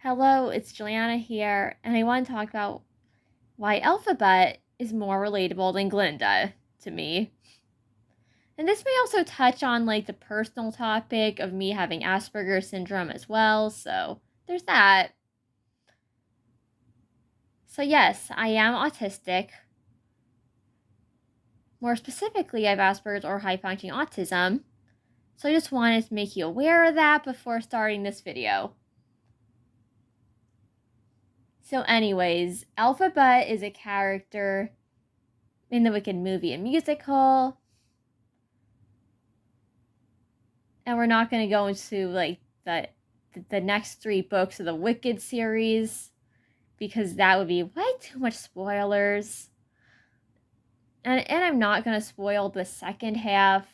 Hello, it's Juliana here, and I want to talk about why Elphaba is more relatable than Glinda to me. And this may also touch on the personal topic of me having Asperger's syndrome as well, so there's that. So yes, I am autistic. More specifically, I have Asperger's or high functioning autism. So I just wanted to make you aware of that before starting this video. So anyways, Elphaba is a character in the Wicked movie and musical. And we're not going to go into the next 3 books of the Wicked series because that would be way too much spoilers. And I'm not going to spoil the second half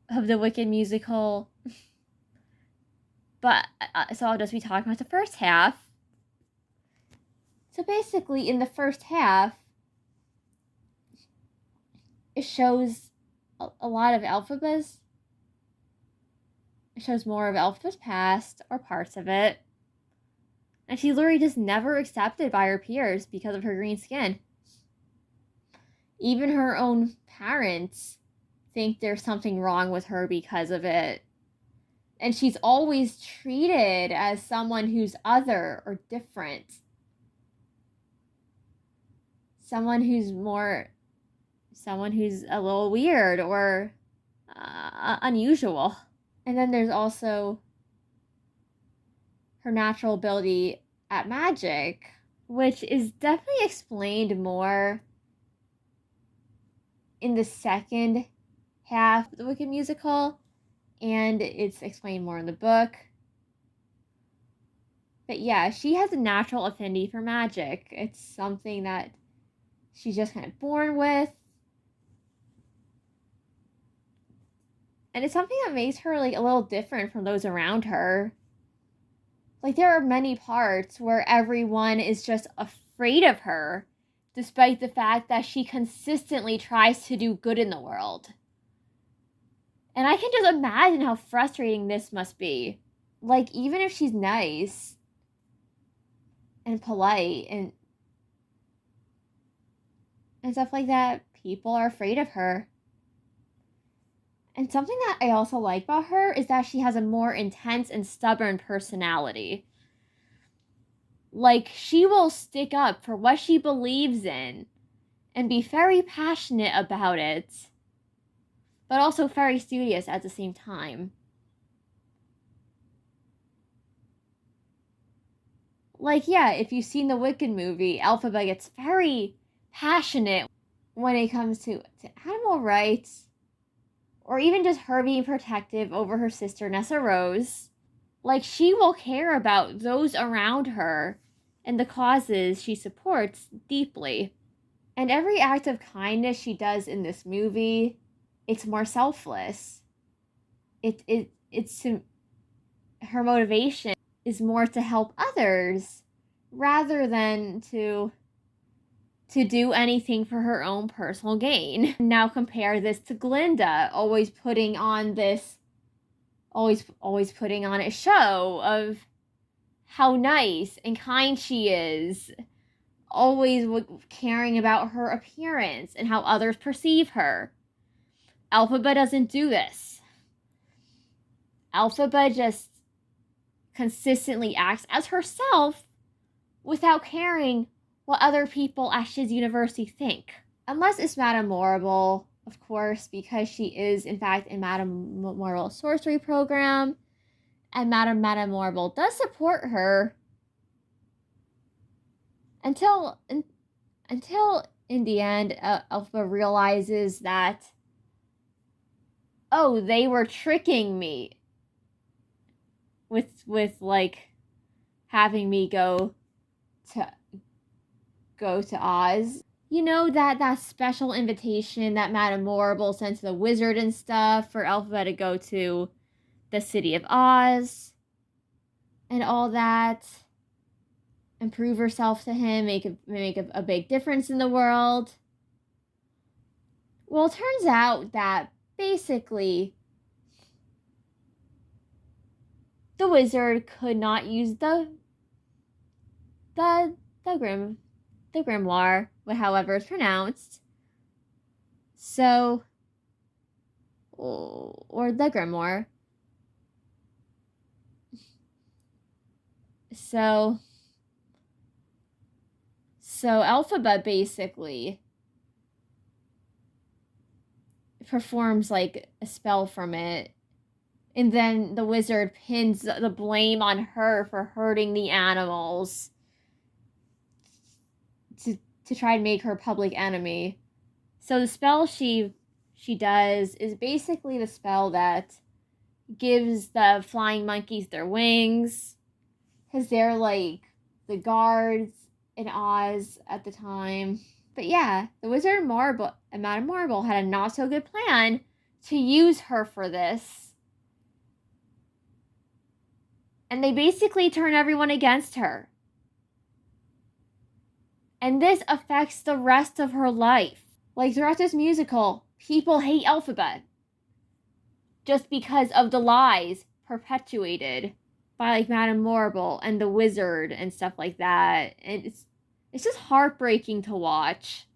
of the Wicked musical. But so I'll just be talking about the first half. So basically, in the first half, it shows a lot of Elphaba's. It shows more of Elphaba's past, or parts of it. And she's literally just never accepted by her peers because of her green skin. Even her own parents think there's something wrong with her because of it. And she's always treated as someone who's other or different. Someone who's a little weird or unusual. And then there's also her natural ability at magic, which is definitely explained more in the second half of the Wicked musical, and it's explained more in the book. But yeah, she has a natural affinity for magic. It's something that she's just kind of born with. And it's something that makes her a little different from those around her. There are many parts where everyone is just afraid of her, despite the fact that she consistently tries to do good in the world. And I can just imagine how frustrating this must be. Even if she's nice and polite and stuff like that, people are afraid of her. And something that I also like about her is that she has a more intense and stubborn personality. She will stick up for what she believes in and be very passionate about it, but also very studious at the same time. If you've seen the Wicked movie, Elphaba gets very passionate when it comes to animal rights, or even just her being protective over her sister Nessa Rose. She will care about those around her and the causes she supports deeply. And every act of kindness she does in this movie, it's more selfless. Her motivation is more to help others rather than to do anything for her own personal gain. Now compare this to Glinda, always putting on a show of how nice and kind she is, always caring about her appearance and how others perceive her. Elphaba doesn't do this. Elphaba just consistently acts as herself without caring what other people at Shiz University think. Unless it's Madame Morrible, of course, because she is, in fact, in Madame Morrible's sorcery program, and Madame Morrible does support her until in the end, Elphaba realizes that, oh, they were tricking me with having me go to Oz. You know, that special invitation that Madame Morrible sent to the wizard and stuff for Elphaba to go to the city of Oz and all that, and prove herself to him, make a big difference in the world. Well, it turns out that basically the wizard could not use the the grimoire, however it's pronounced. So, or the grimoire. So Elphaba basically performs like a spell from it, and then the wizard pins the blame on her for hurting the animals to try and make her public enemy. So the spell she does is basically the spell that gives the flying monkeys their wings, because they're like the guards in Oz at the time. But yeah, the Wizard and Madame Marble had a not so good plan to use her for this. And they basically turn everyone against her. And this affects the rest of her life. Like throughout this musical, people hate Elphaba just because of the lies perpetuated by like Madame Marble and the Wizard and stuff like that. And it's just heartbreaking to watch.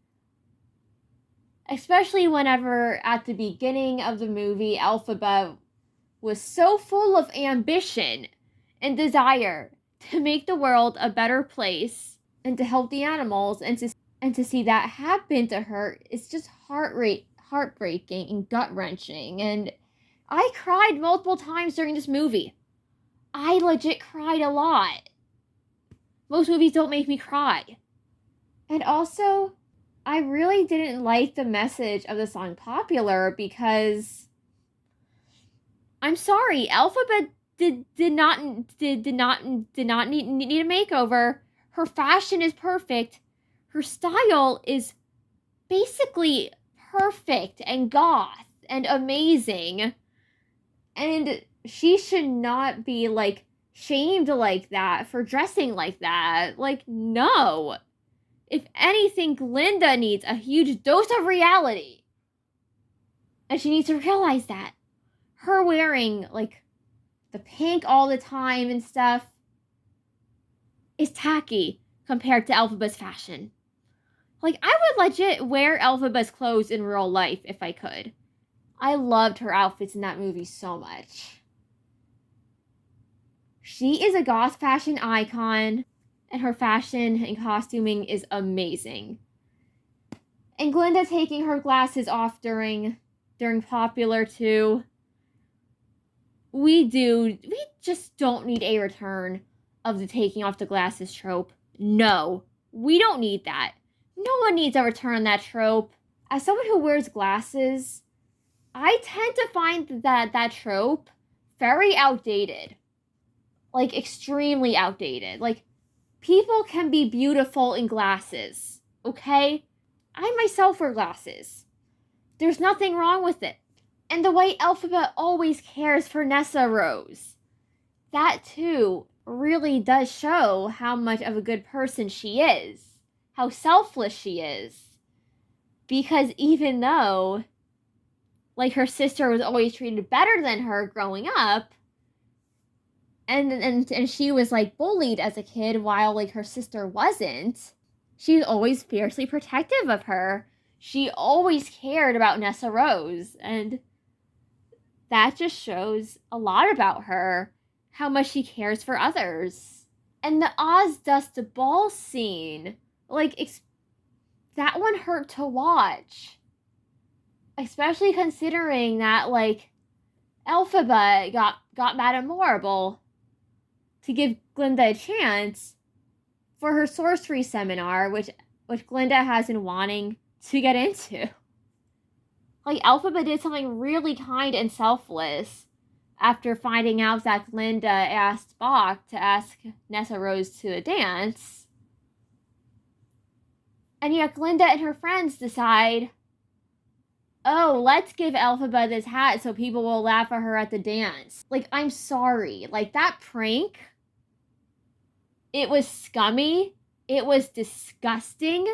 Especially whenever at the beginning of the movie, Elphaba was so full of ambition and desire to make the world a better place and to help the animals, and to see that happen to her, it's just heartbreaking and gut-wrenching. And I cried multiple times during this movie. I legit cried a lot. Most movies don't make me cry. And also, I really didn't like the message of the song Popular, because I'm sorry, Elphaba did not need a makeover. Her fashion is perfect. Her style is basically perfect and goth and amazing. And she should not be like shamed like that for dressing like that. Like, no. If anything, Glinda needs a huge dose of reality. And she needs to realize that. Her wearing like the pink all the time and stuff is tacky compared to Elphaba's fashion. Like, I would legit wear Elphaba's clothes in real life if I could. I loved her outfits in that movie so much. She is a goth fashion icon, and her fashion and costuming is amazing. And Glinda taking her glasses off during Popular too. We just don't need a return of the taking off the glasses trope. No, we don't need that. No one needs a return on that trope. As someone who wears glasses, I tend to find that trope very outdated. Like, extremely outdated. Like, people can be beautiful in glasses, okay? I myself wear glasses. There's nothing wrong with it. And the way Elphaba always cares for Nessarose. That, too, really does show how much of a good person she is. How selfless she is. Because even though, like, her sister was always treated better than her growing up, and she was, like, bullied as a kid while, like, her sister wasn't, she was always fiercely protective of her. She always cared about Nessarose, and that just shows a lot about her, how much she cares for others. And the Oz Dust Ball scene, like, that one hurt to watch. Especially considering that, like, Elphaba got Madame Marble to give Glinda a chance for her sorcery seminar, which Glinda has been wanting to get into. Like, Elphaba did something really kind and selfless after finding out that Glinda asked Spock to ask Nessarose to a dance. And yet Glinda and her friends decide, oh, let's give Elphaba this hat so people will laugh at her at the dance. Like, I'm sorry. Like, that prank, it was scummy. It was disgusting.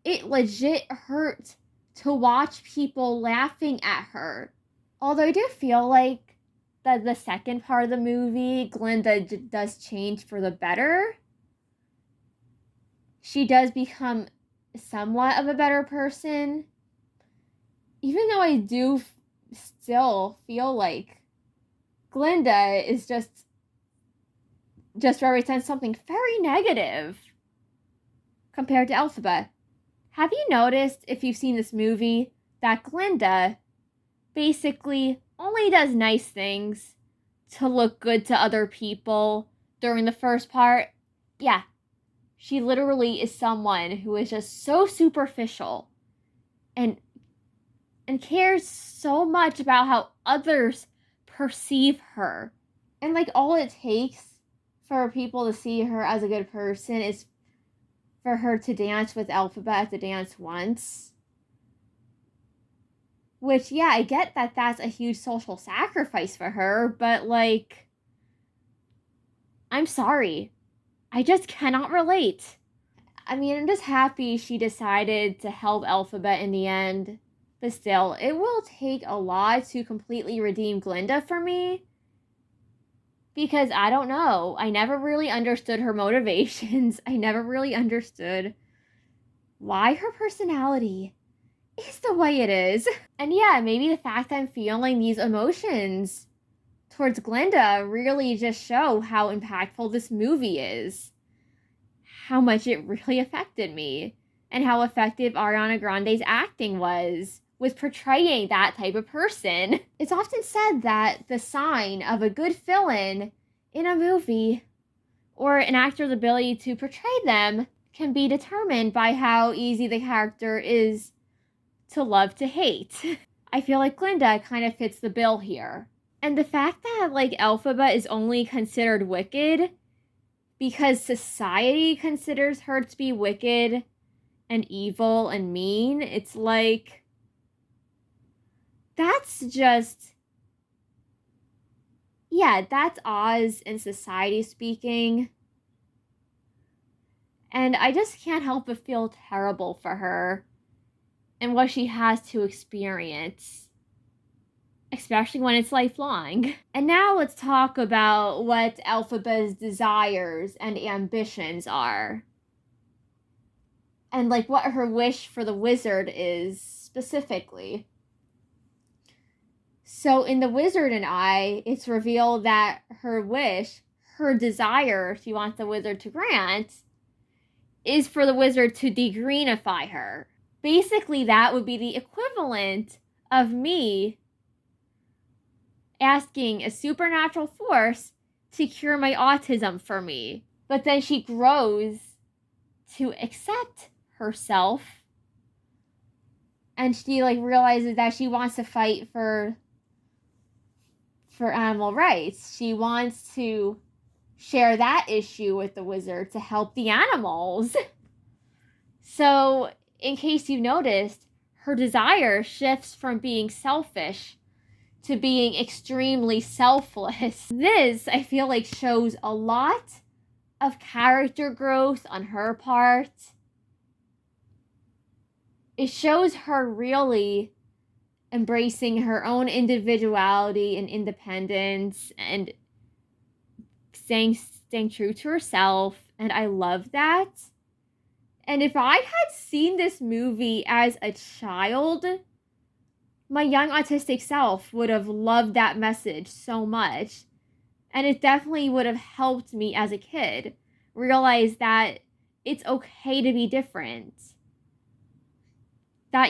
It legit hurt to watch people laughing at her. Although I do feel like the second part of the movie, Glinda does change for the better. She does become somewhat of a better person. Even though I do still feel like Glinda is just represents something very negative compared to Elphaba. Have you noticed, if you've seen this movie, that Glinda basically only does nice things to look good to other people during the first part? Yeah, she literally is someone who is just so superficial and cares so much about how others perceive her. And like, all it takes for people to see her as a good person is for her to dance with Elphaba at the dance once. Which, yeah, I get that that's a huge social sacrifice for her, but like, I'm sorry. I just cannot relate. I mean, I'm just happy she decided to help Elphaba in the end. But still, it will take a lot to completely redeem Glinda for me. Because I don't know. I never really understood her motivations. I never really understood why her personality is the way it is. And yeah, maybe the fact I'm feeling these emotions towards Glinda really just show how impactful this movie is. How much it really affected me. And how effective Ariana Grande's acting was with portraying that type of person. It's often said that the sign of a good villain in a movie, or an actor's ability to portray them, can be determined by how easy the character is to love to hate. I feel like Glinda kind of fits the bill here. And the fact that, like, Elphaba is only considered wicked because society considers her to be wicked and evil and mean, it's like, that's just, yeah, that's Oz and society speaking. And I just can't help but feel terrible for her and what she has to experience, especially when it's lifelong. And now let's talk about what Elphaba's desires and ambitions are. And like what her wish for the wizard is specifically. So in The Wizard and I, it's revealed that her wish, her desire she wants the wizard to grant, is for the wizard to degreenify her. Basically, that would be the equivalent of me asking a supernatural force to cure my autism for me. But then she grows to accept herself, and she like realizes that she wants to fight for animal rights. She wants to share that issue with the wizard to help the animals. So, in case you noticed, her desire shifts from being selfish to being extremely selfless. This, I feel like, shows a lot of character growth on her part. It shows her really embracing her own individuality and independence and staying true to herself, and I love that. And if I had seen this movie as a child, my young autistic self would have loved that message so much. And it definitely would have helped me as a kid realize that it's okay to be different. That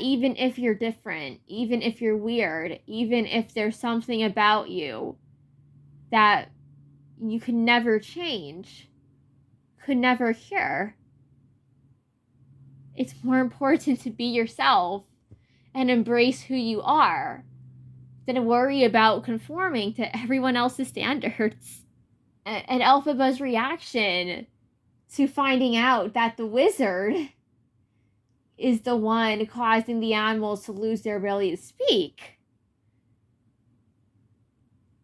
even if you're different, even if you're weird, even if there's something about you that you could never change, could never cure, it's more important to be yourself and embrace who you are than to worry about conforming to everyone else's standards. And Elphaba's reaction to finding out that the wizard is the one causing the animals to lose their ability to speak.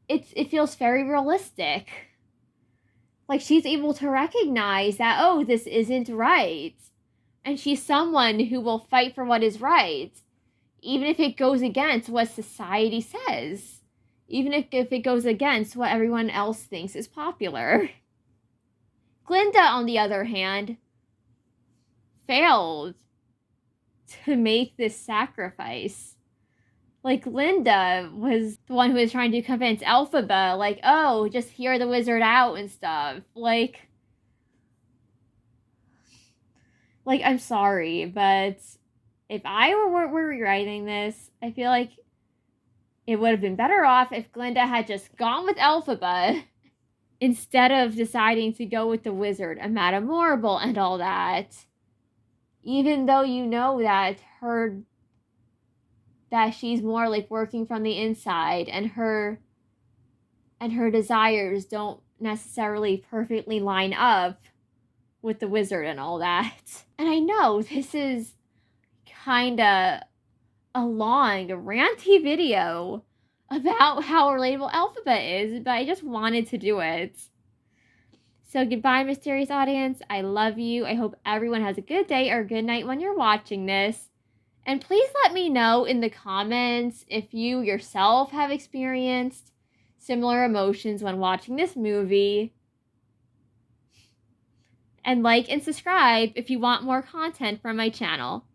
It feels very realistic. Like, she's able to recognize that, oh, this isn't right. And she's someone who will fight for what is right, even if it goes against what society says. even if it goes against what everyone else thinks is popular. Glinda, on the other hand, failed to make this sacrifice. Like, Glinda was the one who was trying to convince Elphaba, like, oh, just hear the wizard out and stuff. Like, I'm sorry, but if I were rewriting this, I feel like it would have been better off if Glinda had just gone with Elphaba instead of deciding to go with the wizard and Madame Morrible and all that. Even though you know that she's more like working from the inside, and her desires don't necessarily perfectly line up with the wizard and all that. And I know this is kind of a long, ranty video about how relatable Elphaba is, but I just wanted to do it. So goodbye, mysterious audience. I love you. I hope everyone has a good day or good night when you're watching this. And please let me know in the comments if you yourself have experienced similar emotions when watching this movie. And like and subscribe if you want more content from my channel.